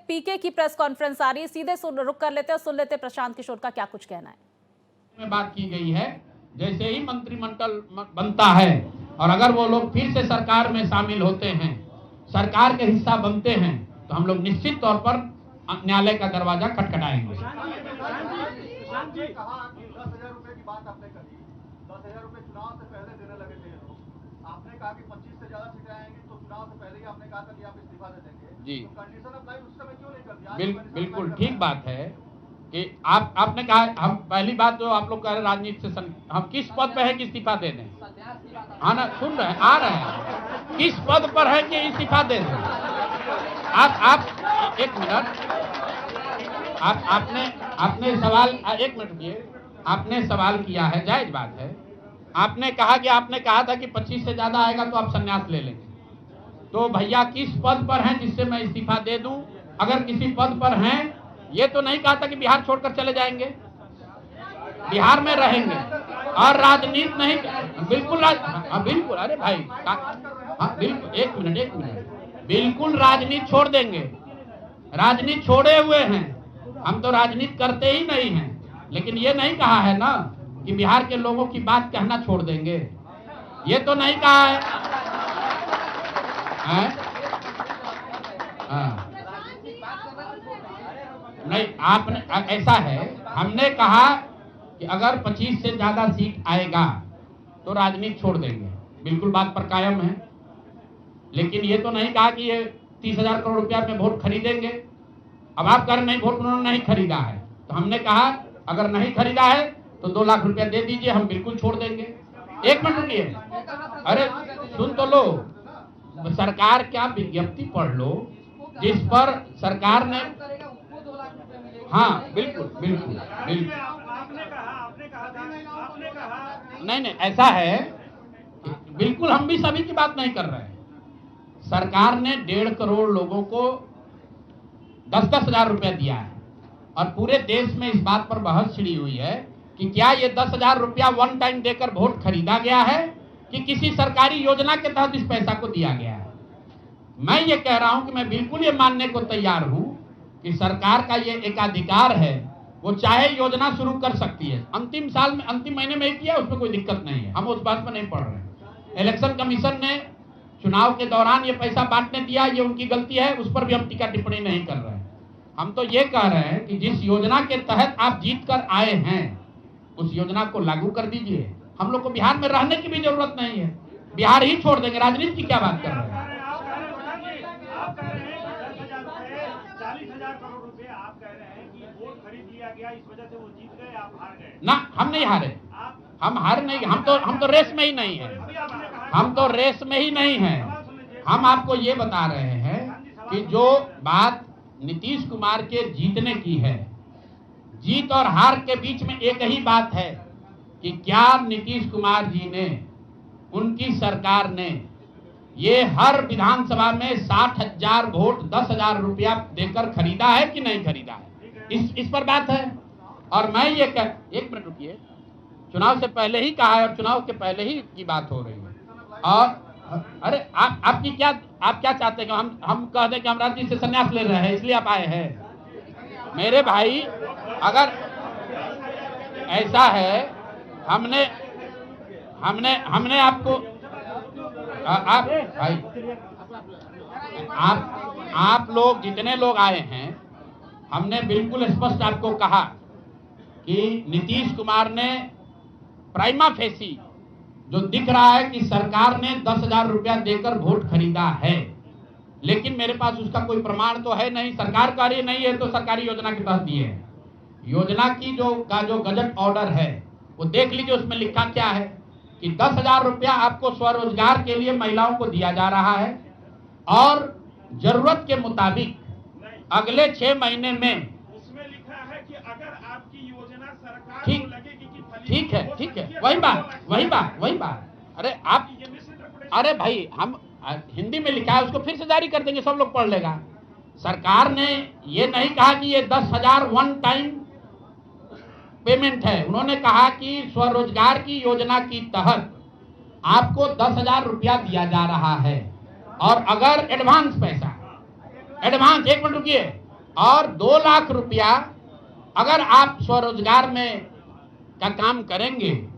पीके की press conference आ रही है, सीधे रुक कर लेते हैं, सुन लेते प्रशांत किशोर का क्या कुछ कहना है। में बात की गई है, जैसे ही मंत्रिमंडल बनता है और अगर वो लोग फिर से सरकार में शामिल होते हैं, सरकार के हिस्सा बनते हैं, तो हम लोग निश्चित तौर पर न्यायालय का दरवाजा खटखटाएंगे। 10,000 रुपए की बात आपने कही, 10,000 रुपए चुनाव से पहले देने लगे थे लोग। आपने कहा कि 25 से ज्यादा सीटें आएंगी तो चुनाव से पहले ही आपने कहा था कि आप इस्तीफा दे देंगे जी। तो कंडीशन अप्लाई उस समय क्यों नहीं कर दिया? बिल्कुल ठीक बात है कि आपने कहा, हम पहली बात जो आप लोग कह रहे राजनीति से हम किस पद पे है कि इस्तीफा दे दें? हाँ ना, सुन रहे हैं, आ रहे हैं, किस पद पर है कि इस्तीफा दे दें? आप एक मिनट, आपने सवाल, एक मिनट रुकिए, आपने सवाल किया है, जायज बात है। आपने कहा था कि 25 से ज्यादा आएगा तो आप संन्यास ले लेंगे। तो भैया किस पद पर हैं जिससे मैं इस्तीफा दे दूं? अगर किसी पद पर हैं, ये तो नहीं कहा था कि बिहार छोड़कर चले जाएंगे, बिहार में रहेंगे और राजनीति नहीं, बिल्कुल बिल्कुल, अरे भाई हाँ बिल्कुल, एक मिनट, बिल्कुल राजनीति छोड़ देंगे, राजनीति छोड़े हुए हैं, हम तो राजनीति करते ही नहीं हैं। लेकिन ये नहीं कहा है ना कि बिहार के लोगों की बात कहना छोड़ देंगे, ये तो नहीं कहा है, नहीं, आपने ऐसा है, हमने कहा कि अगर 25 से ज्यादा सीट आएगा तो राजनीति छोड़ देंगे, बिल्कुल बात पर कायम है। लेकिन ये तो नहीं कहा कि ये 30,000 करोड़ रुपया में वोट खरीदेंगे। अब आप कह रहे नहीं, वोट उन्होंने नहीं खरीदा है, तो हमने कहा अगर नहीं खरीदा है तो 2 लाख रुपया दे दीजिए, हम बिल्कुल छोड़ देंगे। एक मिनट रुकिए, अरे सुन तो लो, सरकार क्या विज्ञप्ति पढ़ लो जिस पर सरकार ने, हाँ बिल्कुल, नहीं ऐसा है, बिल्कुल हम भी सभी की बात नहीं कर रहे हैं। सरकार ने 1.5 करोड़ लोगों को 10-10 हजार रुपया दिया है और पूरे देश में इस बात पर बहस छिड़ी हुई है कि क्या ये 10,000 रुपया वन टाइम देकर वोट खरीदा गया है कि किसी सरकारी योजना के तहत इस पैसा को दिया गया है। मैं ये कह रहा हूं कि मैं बिल्कुल ये मानने को तैयार हूं कि सरकार का ये एकाधिकार है, वो चाहे योजना शुरू कर सकती है। अंतिम साल में, अंतिम महीने में ही किया, उसमें कोई दिक्कत नहीं है, हम उस बात पर नहीं पढ़ रहे हैं। इलेक्शन कमीशन ने चुनाव के दौरान ये पैसा बांटने दिया, ये उनकी गलती है, उस पर भी हम टीका टिप्पणी नहीं कर रहे हैं। हम तो ये कह रहे हैं कि जिस योजना के तहत आप जीत कर आए हैं उस योजना को लागू कर दीजिए। हम लोग को बिहार में रहने की भी जरूरत नहीं है, बिहार ही छोड़ देंगे, राजनीति की क्या बात कर रहे हैं? 40,000 करोड़ रुपए आप कह रहे हैं कि वोट खरीद लिया गया, इस वजह से वो जीत गए, आप हार गए ना। हम नहीं हारे, हम हार नहीं, हम तो रेस में ही नहीं है, हम तो रेस में ही नहीं है। हम आपको ये बता रहे हैं कि जो बात नीतीश कुमार के जीतने की है, जीत और हार के बीच में एक ही बात है कि क्या नीतीश कुमार जी ने, उनकी सरकार ने ये हर विधानसभा में 60,000 वोट 10,000 रुपया देकर खरीदा है कि नहीं खरीदा है, इस पर बात है। और मैं ये एक मिनट रुकिए, चुनाव से पहले ही कहा है और चुनाव के पहले ही की बात हो रही है। और अरे आप क्या चाहते हैं कि हम कह दें कि हम राजनीति से संन्यास ले रहे हैं इसलिए आप आए हैं? मेरे भाई, अगर ऐसा है, हमने आपको, आप भाई, आप लोग जितने लोग आए हैं, हमने बिल्कुल स्पष्ट आपको कहा कि नीतीश कुमार ने प्राइमा फेसी जो दिख रहा है कि सरकार ने 10,000 रुपया देकर वोट खरीदा है, लेकिन मेरे पास उसका कोई प्रमाण तो है नहीं। सरकार का ये नहीं है तो सरकारी योजना के तहत दिए है। योजना की जो गजट ऑर्डर है वो देख लीजिए, उसमें लिखा क्या है कि 10,000 रुपया आपको स्वरोजगार के लिए महिलाओं को दिया जा रहा है और जरूरत के मुताबिक अगले 6 महीने में, उसमें लिखा है कि अगर आपकी योजना सरकार को लगेगी कि ठीक है, वही बात। अरे भाई, हम हिंदी में लिखा है, उसको फिर से जारी कर देंगे, सब लोग पढ़ लेगा। सरकार ने ये नहीं कहा कि ये 10,000 वन टाइम पेमेंट है, उन्होंने कहा कि स्वरोजगार की योजना की तहत आपको 10,000 रुपया दिया जा रहा है और अगर एडवांस पैसा, एक मिनट रुकिए, और 2 लाख रुपया अगर आप स्वरोजगार में का काम करेंगे